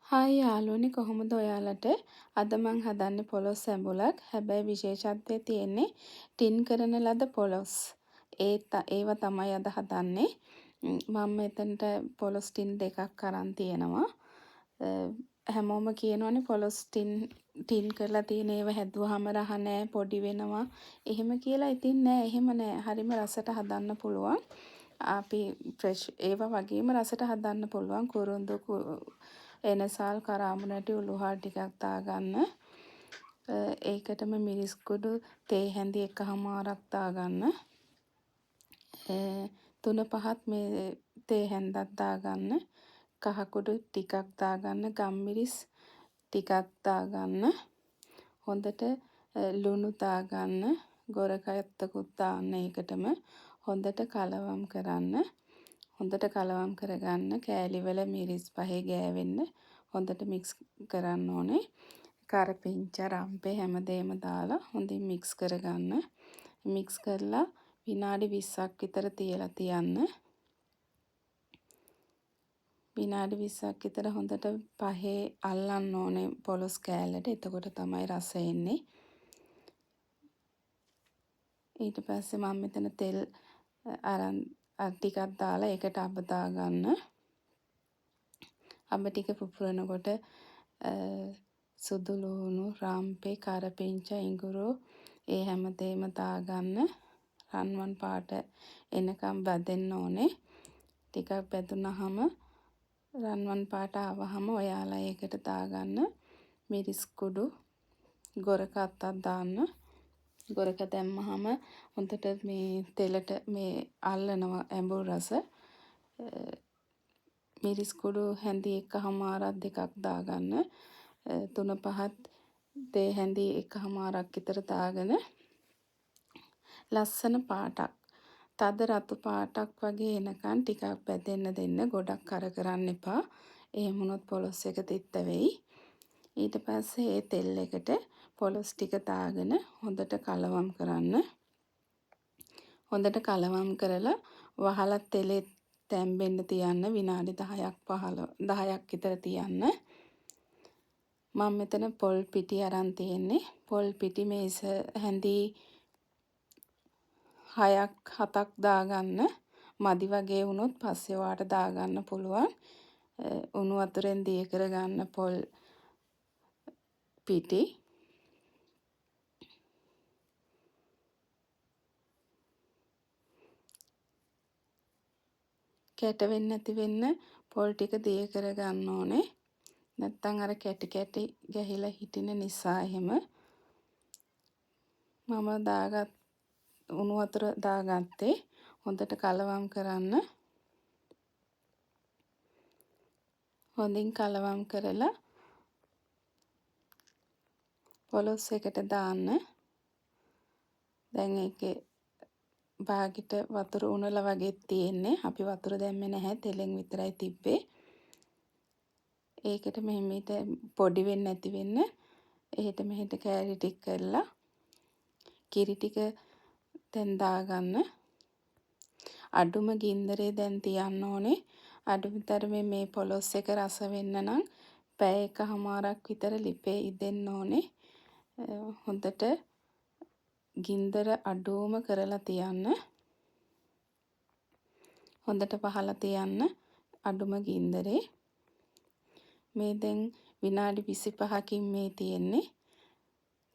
Hi යාළුවනේ කොහොමද ඔයාලට? අද මං හදන්නේ පොලොස් ඇඹුලක්. හැබැයි විශේෂත්වය තියෙන්නේ ටින් කරන ලද පොලොස්. ඒවා තමයි අද හදන්නේ. මම මෙතනට පොලොස් ටින් දෙකක් අරන් තියෙනවා. හැමෝම කියනවනේ පොලොස් ටින් කරලා තියෙන ඒවා හැදුවාම රහ නෑ පොඩි වෙනවා. එහෙම කියලා ඉතින් නෑ එහෙම නෑ. හරිම රසට හදන්න පුළුවන්. අපි ෆ්‍රෙෂ් ඒවා වගේම රසට හදන්න පුළුවන්. කුරුඳු එනසාල් කරාමුණටි උළුහල් ටිකක් දාගන්න. ඒකටම මිරිස් කුඩු තේ හැඳි එකහමාරක් දාගන්න. 3-5ක් මේ තේ හැන්දක් දාගන්න. කහ කුඩු ටිකක් දාගන්න. ගම්මිරිස් ටිකක් දාගන්න. හොඳට ලුණු දාගන්න. ගොරකැත්තකුත් දාන්න ඒකටම. හොඳට කලවම් කරන්න. හොඳට කලවම් කරගන්න. කෑලිවල මිරිස් පහේ ගෑවෙන්න හොඳට මික්ස් කරන්න ඕනේ. කරපිංචා රම්පේ හැමදේම දාලා හොඳින් මික්ස් කරගන්න. මික්ස් කරලා විනාඩි 20ක් විතර තියලා තියන්න. විනාඩි 20ක් විතර හොඳට පහේ අල්ලන්න ඕනේ පොලොස් කෑල්ලට. එතකොට තමයි රස එන්නේ. ඊට පස්සේ මම මෙතන තෙල් අරන් ටිකක් දාලා ඒකට අබ දාගන්න. අබ ටික පුපුරනකොට සුදු ලුණු රම්පේ කරපිංචා ඉඟුරු ඒ හැමදේම දාගන්න. රන්වන් පාට එනකම් බැදෙන්න ඕනේ. ටිකක් බැදුනහම රන්වන් පාට ආවහම ඔයාලා ඒකට දාගන්න මිරිස් කුඩු ගොරක අත්තක් දාන්න. ගොරක දැම්මහම හොඳට මේ තෙලට මේ අල්ලනවා ඇඹුල් රස. මිරිස් කුඩු හැඳි එකහමාරක් දෙකක් දාගන්න. 3-5ක් තේ හැඳි එකහමාරක් විතර දාගෙන ලස්සන පාටක් තද රතු පාටක් වගේ එනකන් ටිකක් බැදෙන්න දෙන්න. ගොඩක් කර කරන්න එපා. එහෙම වුණොත් පොලොස් එක තිත්ත වෙයි. ඊට පස්සේ ඒ තෙල් එකට පොලොස් ටික දාගෙන හොඳට කලවම් කරන්න. හොඳට කලවම් කරලා වහලා තෙලේ තැම්බෙන්න තියන්න විනාඩි 10ක් විතර තියන්න. මම මෙතන පොල් පිටි අරන් තියෙන්නේ. පොල් පිටි මේස හැඳි 6-7ක් දාගන්න. මදි වගේ වුණොත් පස්සේ ඔයාට දාගන්න පුළුවන්. උණු වතුරෙන් දිය කරගන්න පොල් පිටි. කැට වෙන්නේ නැති වෙන්න පොල් ටික දිය කරගන්න ඕනේ. නැත්තම් අර කැටි කැටි ගැහිලා හිටින නිසා එහෙම. මම උණු වතුර දාගත්තේ හොඳට කලවම් කරන්න. හොඳින් කලවම් කරලා පොලොස් එකට දාන්න. දැන් ඒකේ බාගෙට වතුර උණලා වගේ තියෙන්නේ. අපි වතුර දැම්මේ නැහැ. තෙලෙන් විතරයි තිබ්බේ. ඒකට මෙහෙමිට පොඩි වෙන්නේ නැති වෙන්න එහෙට මෙහෙට කෑලි ටික කරලා කිරි ටික දැන් දාගන්න. අඩුම ගින්දරේ දැන් තියන්න ඕනේ. අඩුම තරමේ මේ පොලොස් එක රස වෙන්න නම් පැය එකහමාරක් විතර ලිපේ ඉදෙන්න ඕනේ. හොඳට ගින්දර අඩුවම කරලා තියන්න. හොඳට වහලා තියන්න අඩුම ගින්දරේ. මේ දැන් විනාඩි 25කින් මේ තියෙන්නේ.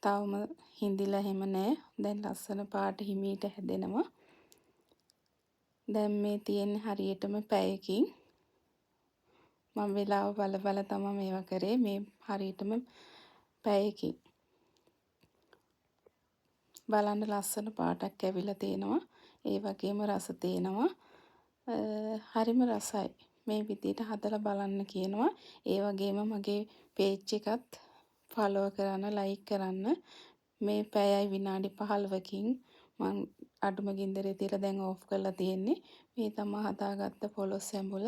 තවම හිඳිලා එහෙම නැහැ. දැන් ලස්සන පාට හිමීට හැදෙනවා. දැන් මේ තියෙන්නේ හරියටම පැයකින්. මම වෙලාව බල තමයි මේවා කරේ. මේ හරියටම පැයකින්. බලන්න ලස්සන පාටක් ඇවිල්ලා තියෙනවා. ඒ වගේම රස තියෙනවා. හරිම රසයි. මේ විදිහට හදලා බලන්න කියනවා. ඒ වගේම මගේ පේජ් එකත් ෆලෝ කරන්න, ලයික් කරන්න. මේ පැයයි විනාඩි 15කින් මම අඩුම ගින්දරේ තියලා දැන් ඕෆ් කරලා තියෙන්නේ. මේ තමයි හදාගත්ත පොලොස් ඇඹුල.